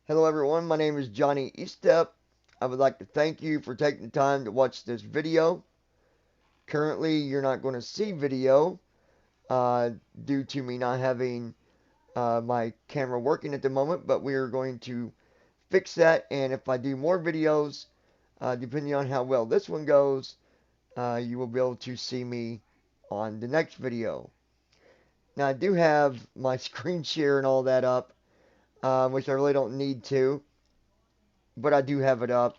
Hello everyone, my name is Johnny Eastep. I would like to thank you for taking the time to watch this video. Currently, you're not going to see video uh, due to me not having my camera working at the moment, but we are going to fix that, and if I do more videos, depending on how well this one goes, you will be able to see me on the next video. Now, I do have my screen share and all that up, which I really don't need to, but I do have it up,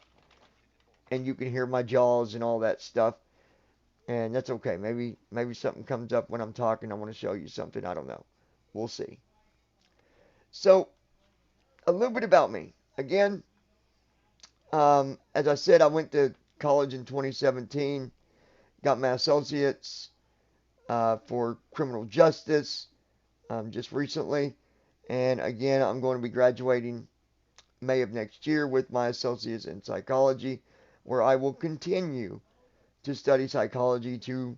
and you can hear my jaws and all that stuff, and that's okay. Maybe something comes up when I'm talking. I want to show you something. I don't know. We'll see. So, a little bit about me. Again, as I said, I went to college in 2017, got my associates for criminal justice just recently, and again, I'm going to be graduating May of next year with my associates in psychology, where I will continue to study psychology to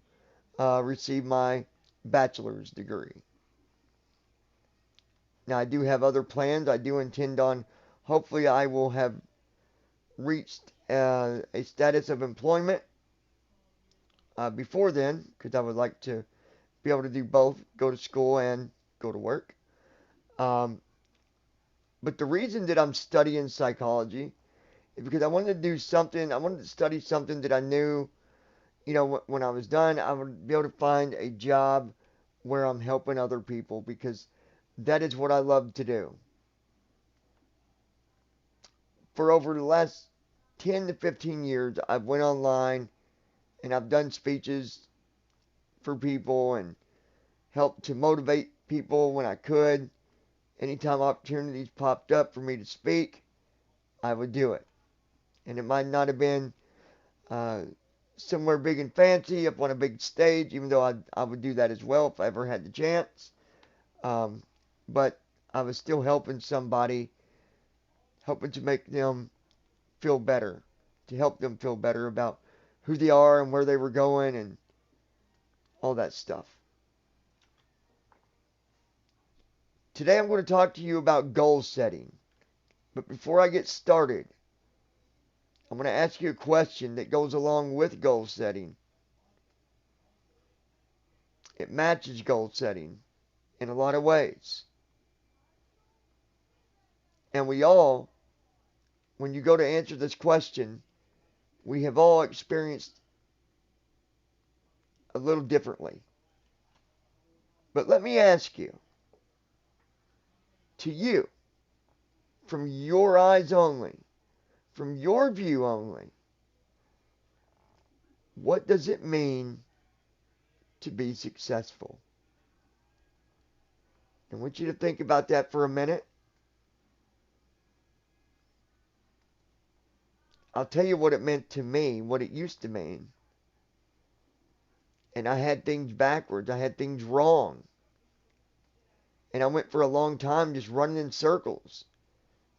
receive my bachelor's degree. Now, I do have other plans. I do intend on, hopefully, I will have reached a status of employment before then, because I would like to be able to do both, go to school and go to work. Um, but the reason that I'm studying psychology is because I wanted to do something, I wanted to study something that I knew, when I was done, I would be able to find a job where I'm helping other people because that is what I love to do. For over the last 10 to 15 years, I've went online and I've done speeches for people and helped to motivate people when I could. Anytime opportunities popped up for me to speak, I would do it. And it might not have been uh, somewhere big and fancy up on a big stage, even though I would do that as well if I ever had the chance. Um, but I was still helping somebody, helping to make them feel better, to help them feel better about who they are and where they were going and all that stuff. Today I'm going to talk to you about goal setting. But before I get started, I'm going to ask you a question that goes along with goal setting. It matches goal setting in a lot of ways. And we all, when you go to answer this question, we have all experienced a little differently. But let me ask you, to you, from your eyes only, from your view only, what does it mean to be successful? I want you to think about that for a minute. I'll tell you what it meant to me, what it used to mean. And I had things backwards. I had things wrong. And I went for a long time just running in circles,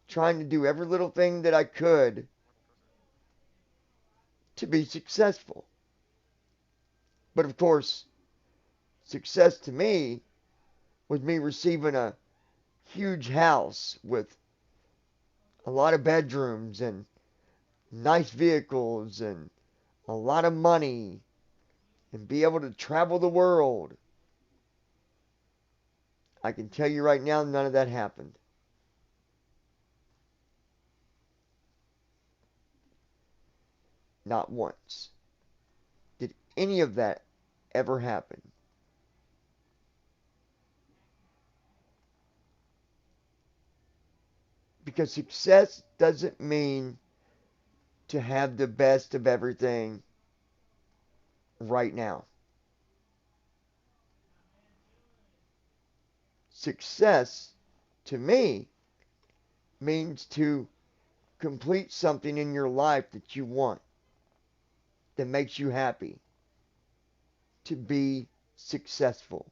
trying to do every little thing that I could to be successful. But of course, success to me was me receiving a huge house with a lot of bedrooms and nice vehicles and a lot of money and be able to travel the world. I can tell you right now, none of that happened. Not once did any of that ever happen. Because success doesn't mean to have the best of everything right now. Success, to me, means to complete something in your life that you want, that makes you happy, to be successful.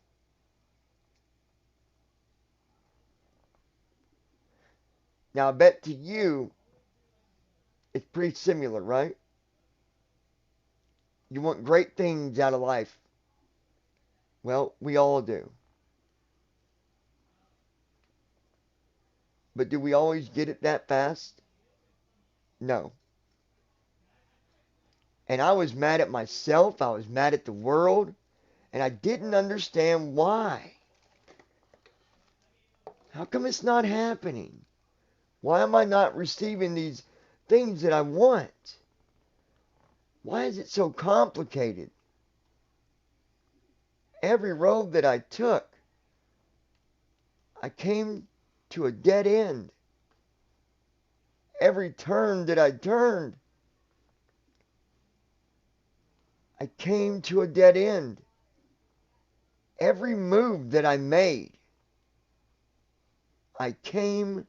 Now, I bet to you, it's pretty similar, right? You want great things out of life. Well, we all do. But do we always get it that fast? No. And I was mad at myself. I was mad at the world. And I didn't understand why. How come it's not happening? Why am I not receiving these things that I want? Why is it so complicated? Every road that I took, I came to a dead end. Every turn that I turned, I came to a dead end. Every move that I made, I came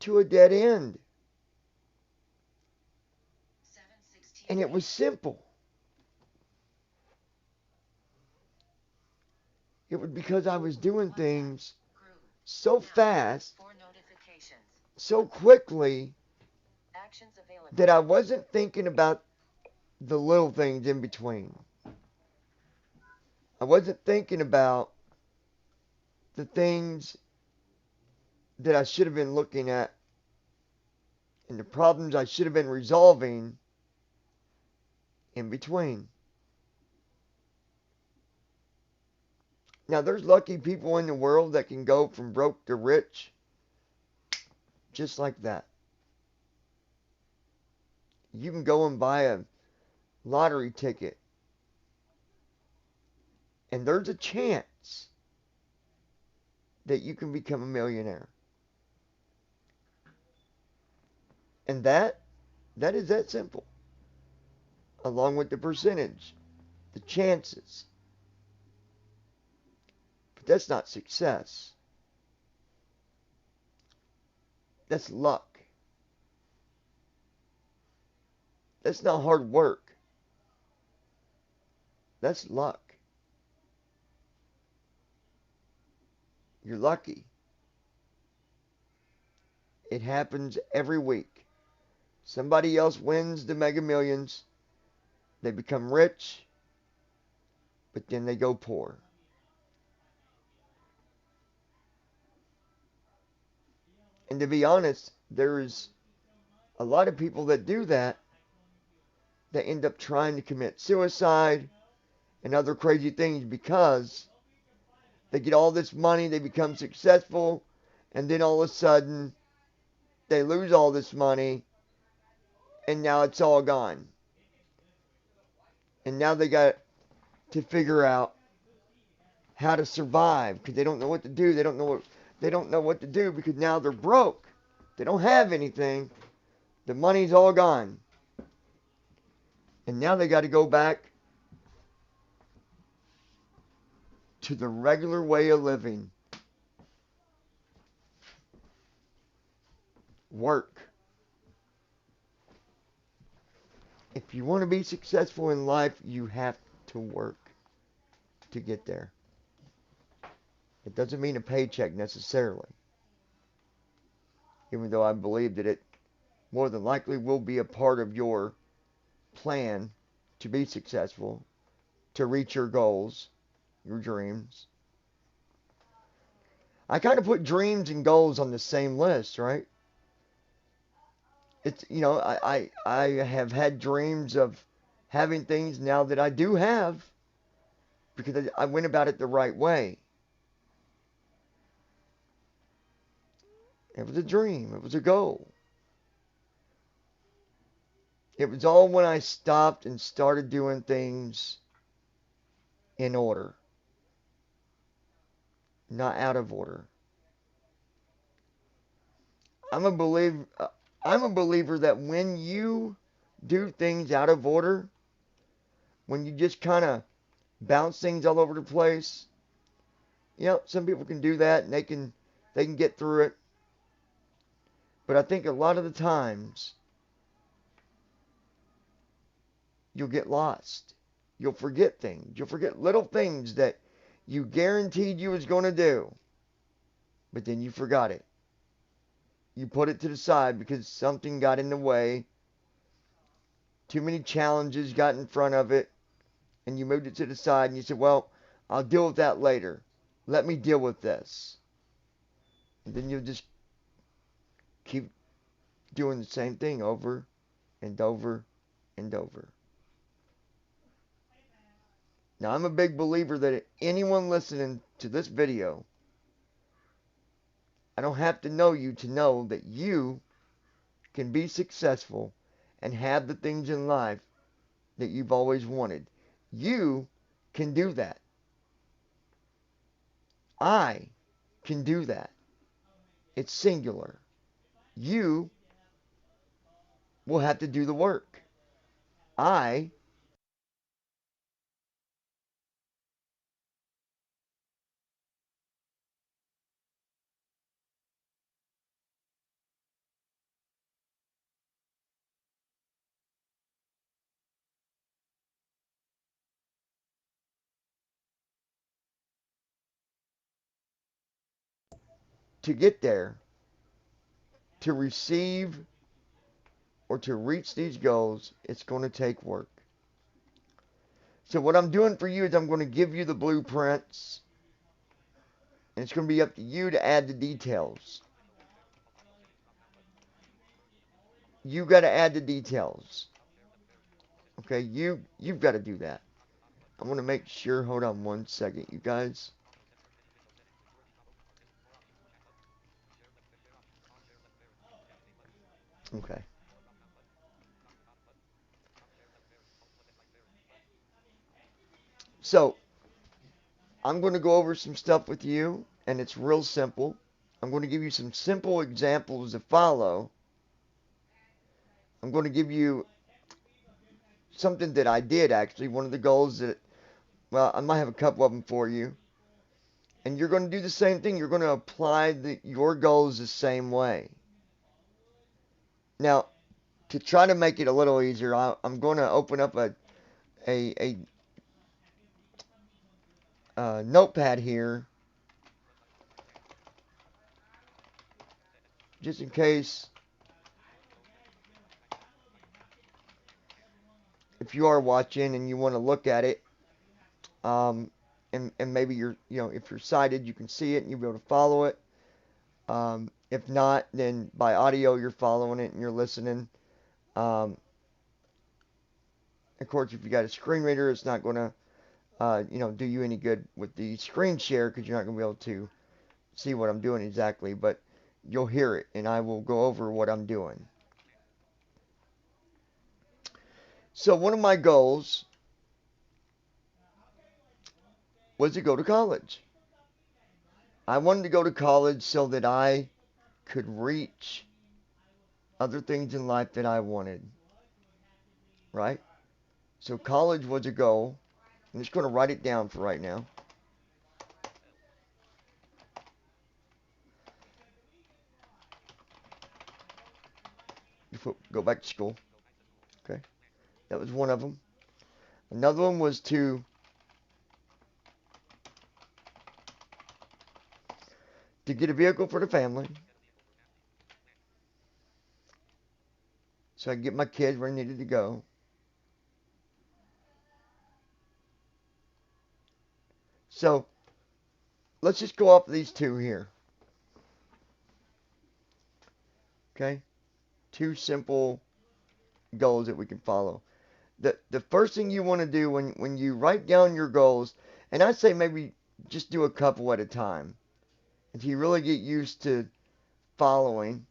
to a dead end. And it was simple. It was because I was doing things so fast, so quickly, that I wasn't thinking about the little things in between. I wasn't thinking about the things that I should have been looking at and the problems I should have been resolving in between. Now, there's lucky people in the world that can go from broke to rich just like that. You can go and buy a lottery ticket, and there's a chance that you can become a millionaire. And that is that simple. Along with the percentage, the chances. But that's not success. That's luck. That's not hard work. That's luck. You're lucky. It happens every week. Somebody else wins the Mega Millions. They become rich, but then they go poor. And to be honest, there's a lot of people that do that end up trying to commit suicide and other crazy things because they get all this money, they become successful, and then all of a sudden they lose all this money and now it's all gone. And now they got to figure out how to survive because they don't know what to do. They don't know what to do because now they're broke. They don't have anything. The money's all gone. And now they got to go back to the regular way of living. Work. If you want to be successful in life, you have to work to get there. It doesn't mean a paycheck necessarily. Even though I believe that it more than likely will be a part of your plan to be successful, to reach your goals, your dreams. I kind of put dreams and goals on the same list, right? It's, I have had dreams of having things now that I do have because I went about it the right way. It was a dream. It was a goal. It was all when I stopped and started doing things in order, not out of order. I'm a believer that when you do things out of order, when you just kind of bounce things all over the place, some people can do that and they can get through it. But I think a lot of the times you'll get lost. You'll forget things. You'll forget little things that you guaranteed you was going to do. But then you forgot it. You put it to the side because something got in the way. Too many challenges got in front of it. And you moved it to the side and you said, well, I'll deal with that later. Let me deal with this. And then you'll just keep doing the same thing over and over and over. Now, I'm a big believer that anyone listening to this video, I don't have to know you to know that you can be successful and have the things in life that you've always wanted. You can do that. I can do that. It's singular. You will have to do the work. I to get there, to receive or to reach these goals, it's going to take work. So what I'm doing for you is I'm going to give you the blueprints, and it's going to be up to you to add the details. You got to add the details. Okay, you've got to do that. I want to make sure. Hold on one second, you guys. Okay. So I'm going to go over some stuff with you, and it's real simple. I'm going to give you some simple examples to follow. I'm going to give you something that I did actually. One of the goals that, well, I might have a couple of them for you. And you're going to do the same thing. You're going to apply your goals the same way. Now, to try to make it a little easier, I'm going to open up a notepad here, just in case if you are watching and you want to look at it, and maybe if you're sighted, you can see it and you'll be able to follow it. If not, then by audio, you're following it and you're listening. Of course, if you got a screen reader, it's not going to, do you any good with the screen share because you're not going to be able to see what I'm doing exactly, but you'll hear it and I will go over what I'm doing. So one of my goals was to go to college. I wanted to go to college so that I could reach other things in life that I wanted, right? So college was a goal. I'm just going to write it down for right now. Go back to school. Okay. That was one of them. Another one was to get a vehicle for the family. So I could get my kids where I needed to go. So let's just go off these two here. Okay? Two simple goals that we can follow. The first thing you want to do when you write down your goals, and I say maybe just do a couple at a time until you really get used to following,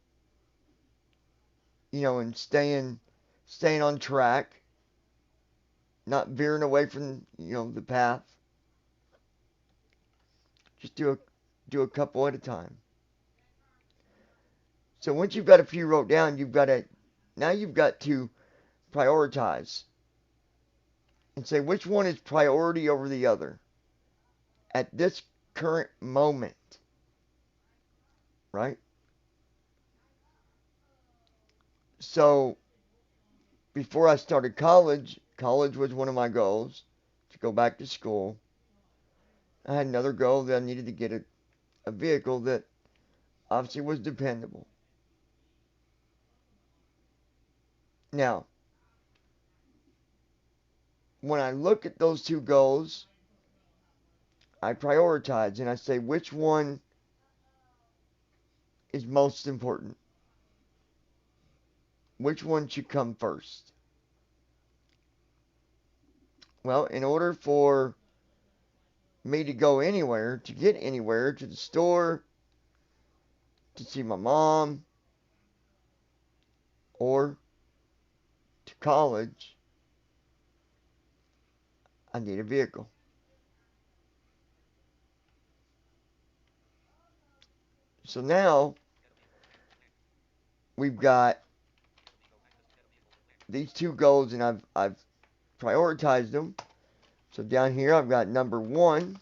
and staying on track, not veering away from, the path. Just do a couple at a time. So once you've got a few wrote down, you've got to prioritize and say which one is priority over the other at this current moment, right? So before I started college was one of my goals to go back to school. I had another goal that I needed to get a vehicle that obviously was dependable. Now, when I look at those two goals, I prioritize and I say which one is most important. which one should come first? Well, in order for me to go anywhere, to get anywhere, to the store, to see my mom, or to college, I need a vehicle. So now we've got these two goals, and I've prioritized them. So down here I've got number 1,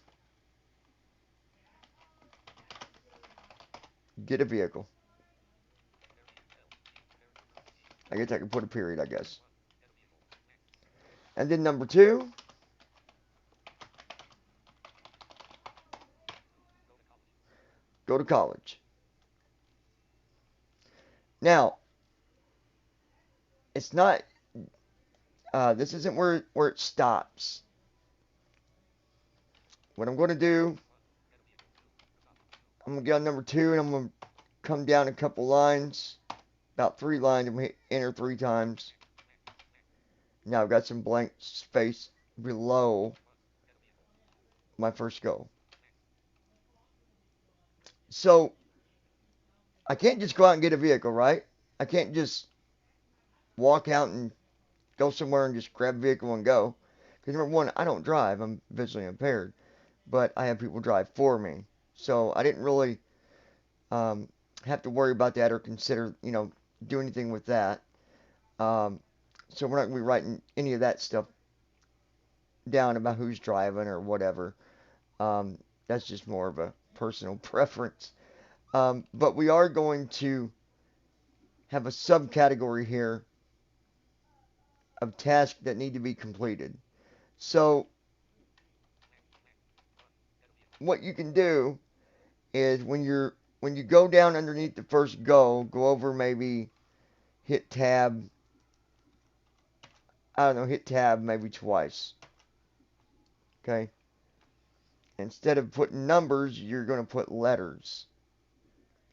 get a vehicle. I guess I can put a period, I guess. And then number 2, go to college. Now, it's not, this isn't where it stops. What I'm going to do, I'm going to get on number 2, and I'm going to come down a couple lines, about 3 lines, and hit enter 3 times. Now I've got some blank space below my first goal. So, I can't just go out and get a vehicle, right? I can't just walk out and go somewhere and just grab a vehicle and go. Because number 1, I don't drive. I'm visually impaired. But I have people drive for me. So I didn't really have to worry about that or consider, do anything with that. So we're not going to be writing any of that stuff down about who's driving or whatever. That's just more of a personal preference. But we are going to have a subcategory here of tasks that need to be completed. So what you can do is when you go down underneath the first goal, go over, maybe hit tab. I don't know, hit tab maybe twice. Okay? Instead of putting numbers, you're going to put letters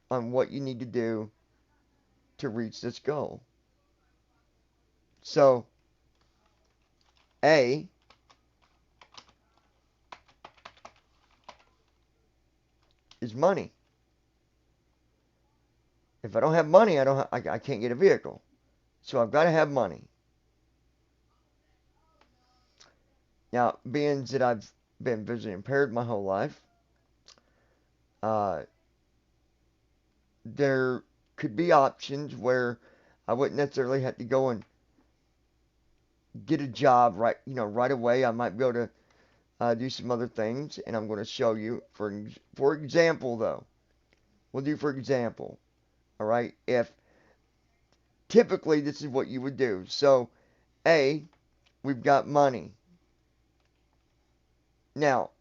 on what you need to do to reach this goal. So, A is money. If I don't have money, I can't get a vehicle. So I've got to have money. Now, being that I've been visually impaired my whole life, there could be options where I wouldn't necessarily have to go and get a job right away. I might be able to do some other things, and I'm going to show you. For example, though, we'll do for example. All right, if typically this is what you would do. So, A, we've got money. Now,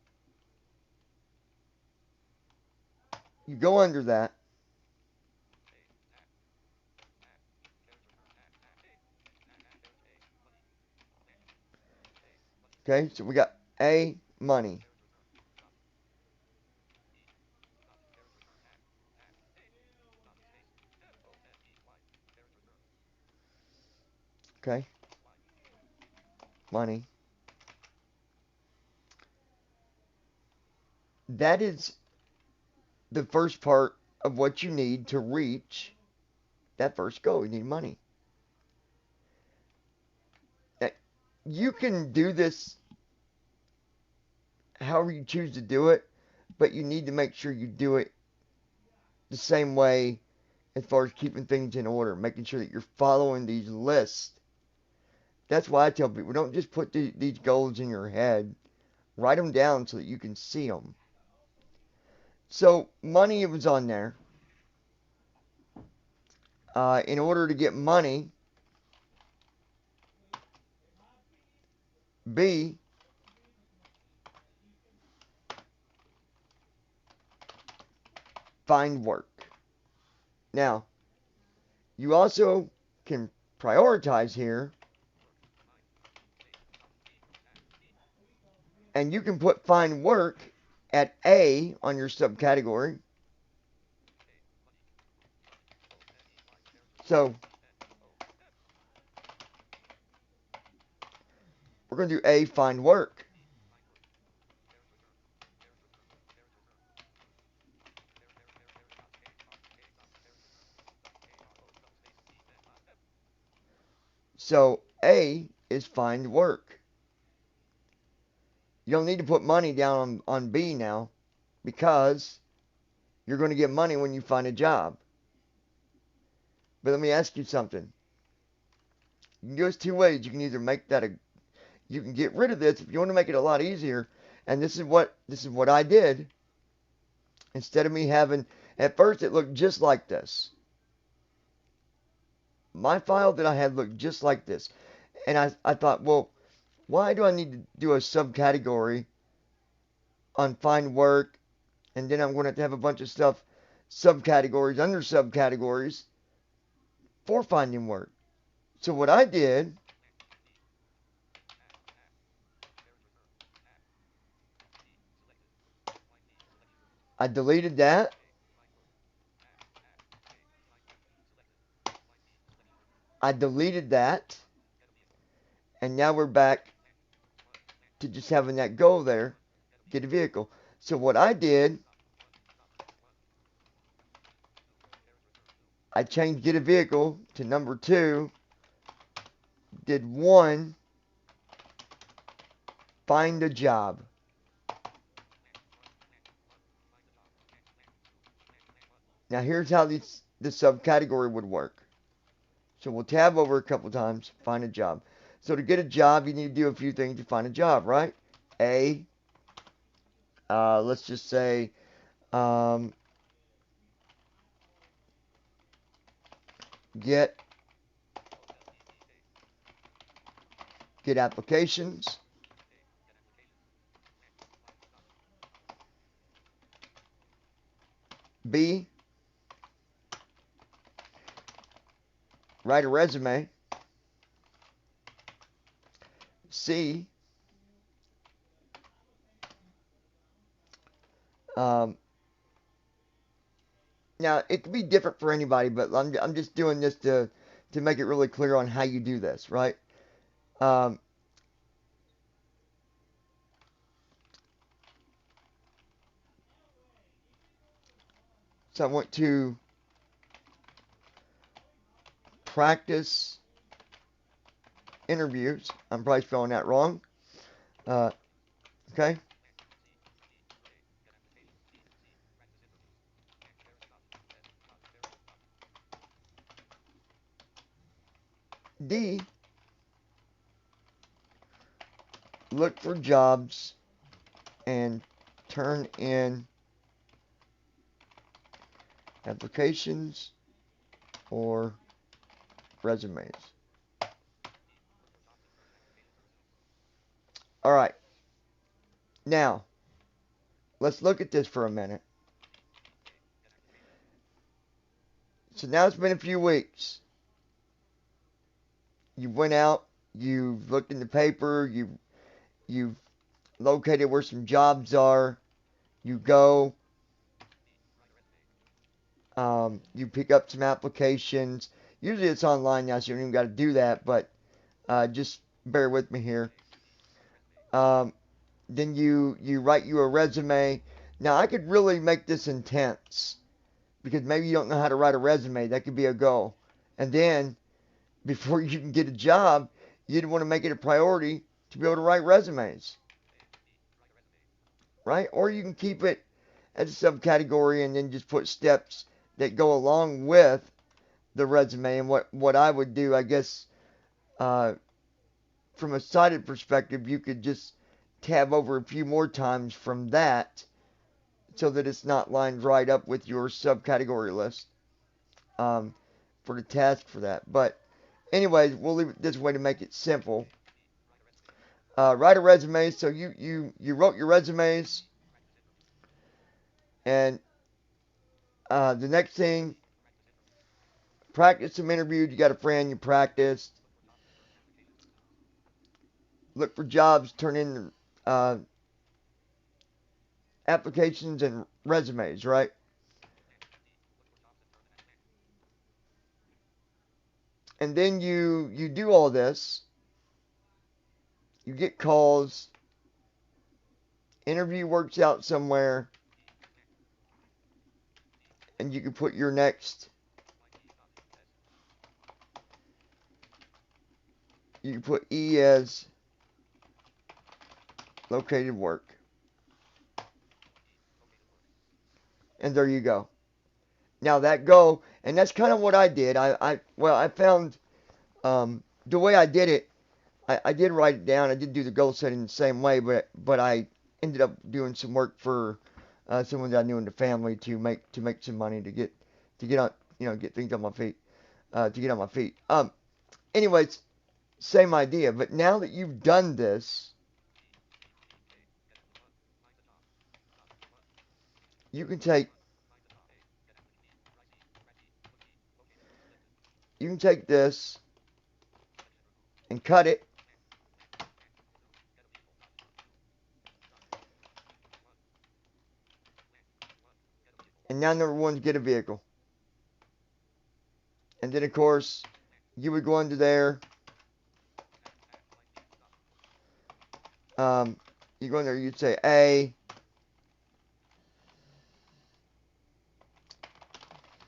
you go under that. Okay, so we got A, money. Okay, money. That is the first part of what you need to reach that first goal. You need money. Now, you can do this however you choose to do it, but you need to make sure you do it the same way as far as keeping things in order, making sure that you're following these lists. That's why I tell people, don't just put these goals in your head. Write them down so that you can see them. So, money was on there. In order to get money, B, find work. Now, you also can prioritize here, and you can put find work at A on your subcategory. So, going to do A, find work. So A is find work. You don't need to put money down on B now because you're going to get money when you find a job. But let me ask you something. You can do this two ways. You can either make that you can get rid of this if you want to make it a lot easier. And this is what I did. Instead of me having, at first it looked just like this. My file that I had looked just like this. And I thought, well, why do I need to do a subcategory on find work? And then I'm going to have a bunch of stuff, subcategories, under subcategories for finding work. So what I did, I deleted that. I deleted that. And now we're back to just having that goal there, get a vehicle. So what I did, I changed get a vehicle to number 2, did 1, find a job. Now here's how this subcategory would work. So we'll tab over a couple times, find a job. So to get a job, you need to do a few things to find a job, right? A, let's just say, get applications. B, write a resume. C, now it could be different for anybody, but I'm just doing this to make it really clear on how you do this, right? So I went to practice interviews. I'm probably spelling that wrong. Okay. D, look for jobs and turn in applications or resumes. All right. Now, let's look at this for a minute. So now it's been a few weeks. You went out, you've looked in the paper, you've located where some jobs are. You go, you pick up some applications. Usually it's online now, so you don't even got to do that, but just bear with me here. Then you write you a resume. Now I could really make this intense because maybe you don't know how to write a resume. That could be a goal. And then before you can get a job, you'd want to make it a priority to be able to write resumes, right? Or you can keep it as a subcategory and then just put steps that go along with the resume. And what I would do, I guess, from a cited perspective, you could just tab over a few more times from that so that it's not lined right up with your subcategory list for the task for that. But anyways, we'll leave it this way to make it simple. Write a resume. So you wrote your resumes, and the next thing, practice some interviews. You got a friend, you practiced. Look for jobs, turn in applications and resumes, right? And then you do all this. you get calls, interview works out somewhere, and you can put your next, you can put E as located work. And there you go. Now that go, and that's kind of what I did. I found the way I did it. I did write it down. I did do the goal setting the same way, but I ended up doing some work for someone that I knew in the family to make some money to get on, get things on my feet, to get on my feet. Anyways, same idea. But now that you've done this, you can take this and cut it, and now number one, get a vehicle. And then of course, you would go under there. You go in there, you'd say A,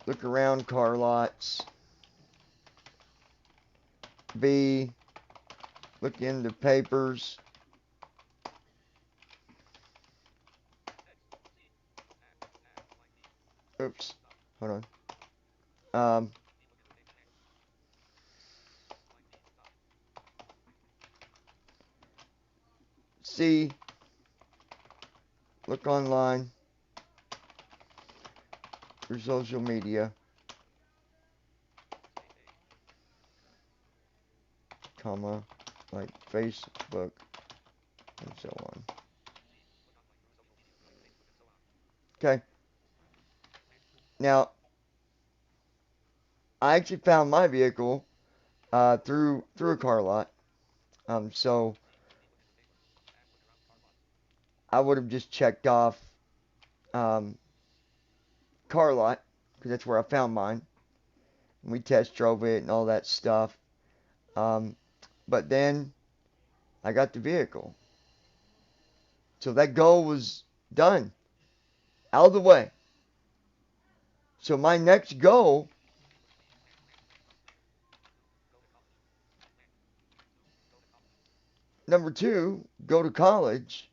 look around car lots. B, look in the papers. Oops, hold on. C, look online, through social media, comma, like Facebook, and so on. Okay. Now, I actually found my vehicle through a car lot. So I would have just checked off car lot because that's where I found mine. We test drove it and all that stuff. But then I got the vehicle. So that goal was done, out of the way. So my next goal, number 2, go to college.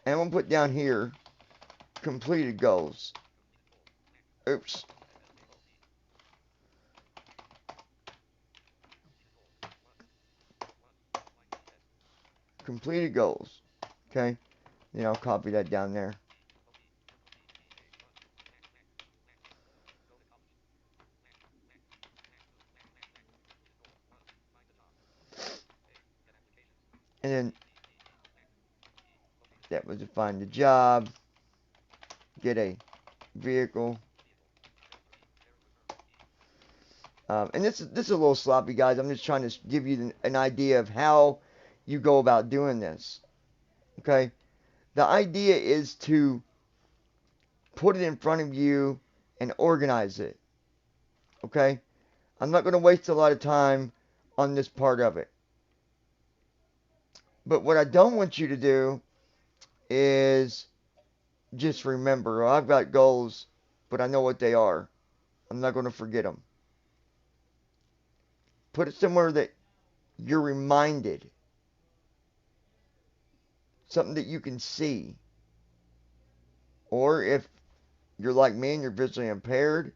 And I'm going to put down here, completed goals. Oops. Completed goals. Okay. Then I'll copy that down there. And then that was to find a job, get a vehicle. And this is a little sloppy, guys. I'm just trying to give you an idea of how you go about doing this. Okay? The idea is to put it in front of you and organize it. Okay? I'm not going to waste a lot of time on this part of it. But what I don't want you to do is just remember, oh, I've got goals, but I know what they are. I'm not going to forget them. Put it somewhere that you're reminded. Something that you can see. Or if you're like me and you're visually impaired,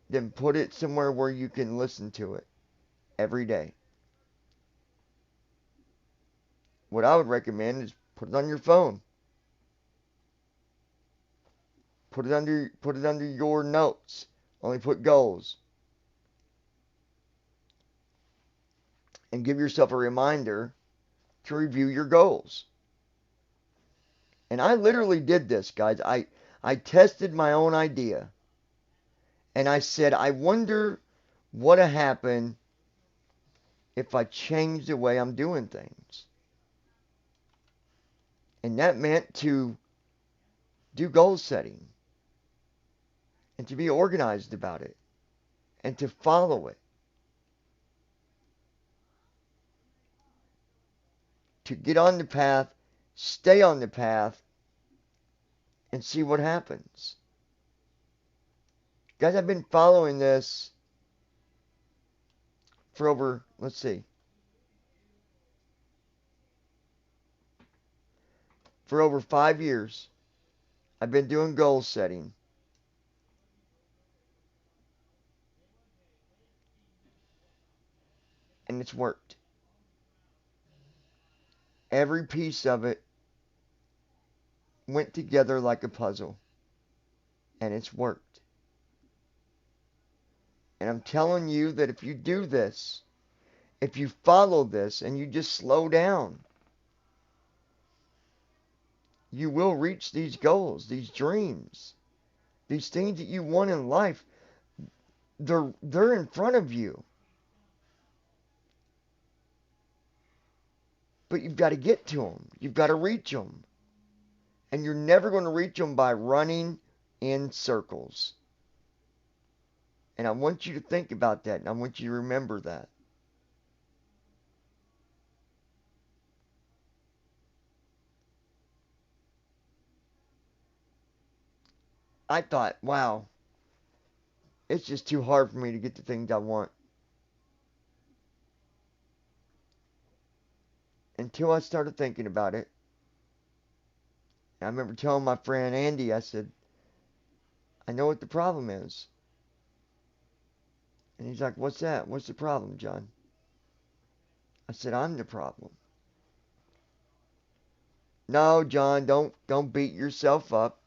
then put it somewhere where you can listen to it every day. What I would recommend is put it on your phone. Put it under your notes. Only put goals. And give yourself a reminder to review your goals. And I literally did this, guys. I tested my own idea. And I said, I wonder what would happen if I changed the way I'm doing things. And that meant to do goal setting. And to be organized about it. And to follow it. to get on the path, stay on the path, and see what happens. Guys, I've been following this for over, let's see, for over 5 years. I've been doing goal setting. And it's worked. Every piece of it went together like a puzzle. And it's worked. And I'm telling you that if you do this, if you follow this and you just slow down, you will reach these goals, these dreams, these things that you want in life. They're in front of you. But you've got to get to them. You've got to reach them. And you're never going to reach them by running in circles. And I want you to think about that, and I want you to remember that. I thought, wow, it's just too hard for me to get the things I want. Until I started thinking about it. And I remember telling my friend Andy, I said, I know what the problem is. And he's like, what's that? What's the problem, John? I said, I'm the problem. No, John, don't beat yourself up.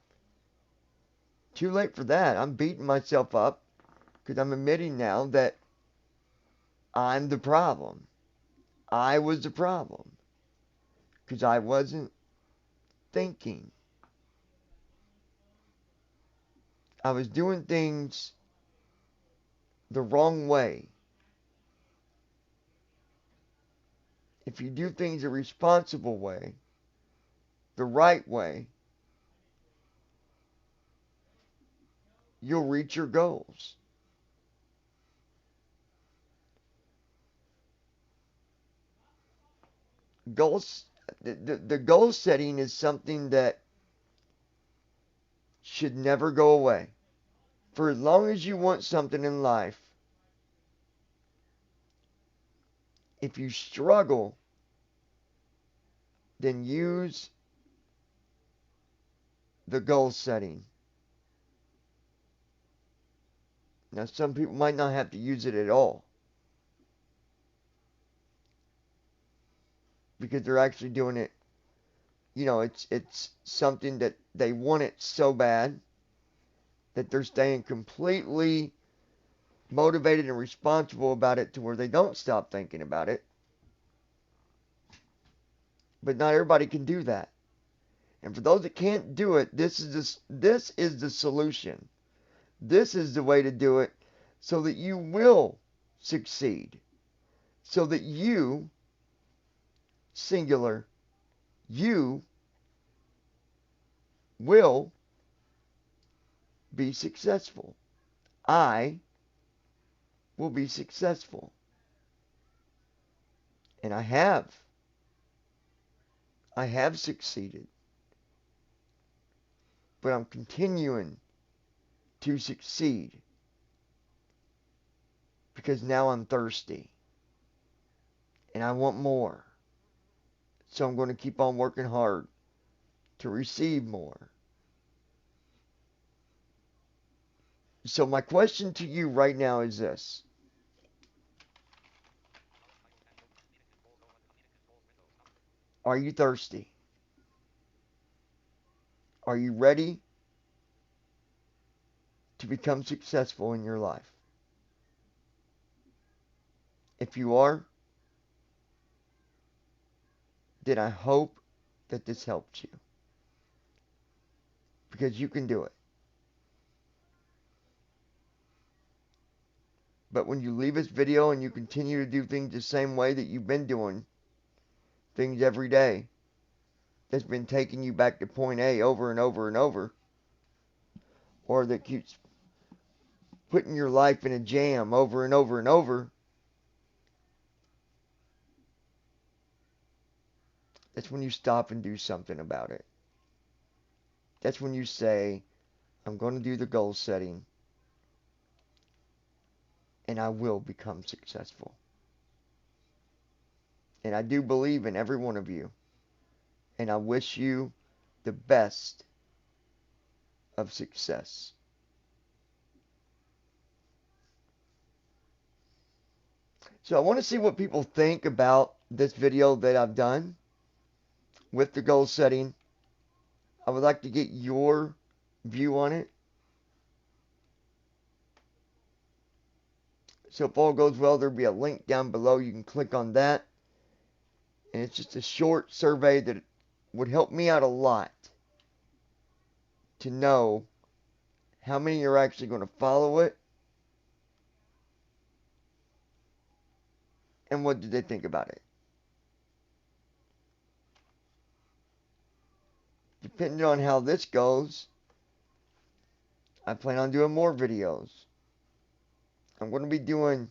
Too late for that. I'm beating myself up because I'm admitting now that I'm the problem. I was the problem because I wasn't thinking. I was doing things the wrong way. If you do things the responsible way, the right way, you'll reach your goals. Goals, the goal setting is something that should never go away. For as long as you want something in life, if you struggle, then use the goal setting. Now, some people might not have to use it at all because they're actually doing it. You know, it's something that they want it so bad that they're staying completely motivated and responsible about it to where they don't stop thinking about it. But not everybody can do that. And for those that can't do it, this is the solution. This is the way to do it so that you will succeed. So that you, singular, you will be successful. I will be successful. And I have. I have succeeded. But I'm continuing to succeed because now I'm thirsty and I want more. So I'm going to keep on working hard to receive more. So my question to you right now is this. Are you thirsty? Are you ready to become successful in your life? If you are, then I hope that this helped you. Because you can do it. But when you leave this video and you continue to do things the same way that you've been doing things every day, that's been taking you back to point A over and over and over, or that keeps putting your life in a jam over and over and over, That's when you stop and do something about it. That's when you say, I'm going to do the goal setting and I will become successful. And I do believe in every one of you. And I wish you the best of success. So I want to see what people think about this video that I've done with the goal setting. I would like to get your view on it. So if all goes well, there'll be a link down below. You can click on that. And it's just a short survey that would help me out a lot to know how many are actually going to follow it and what do they think about it. Depending on how this goes, I plan on doing more videos. I'm going to be doing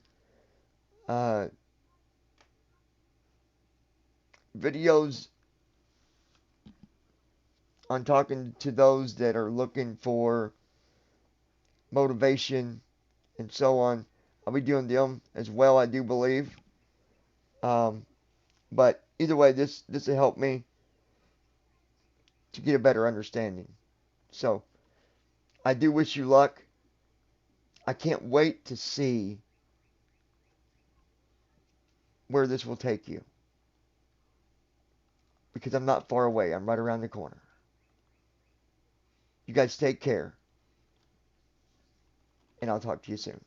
videos on talking to those that are looking for motivation and so on. I'll be doing them as well, I do believe. But either way, this will help me to get a better understanding. So I do wish you luck. I can't wait to see where this will take you, because I'm not far away. I'm right around the corner. You guys take care, and I'll talk to you soon.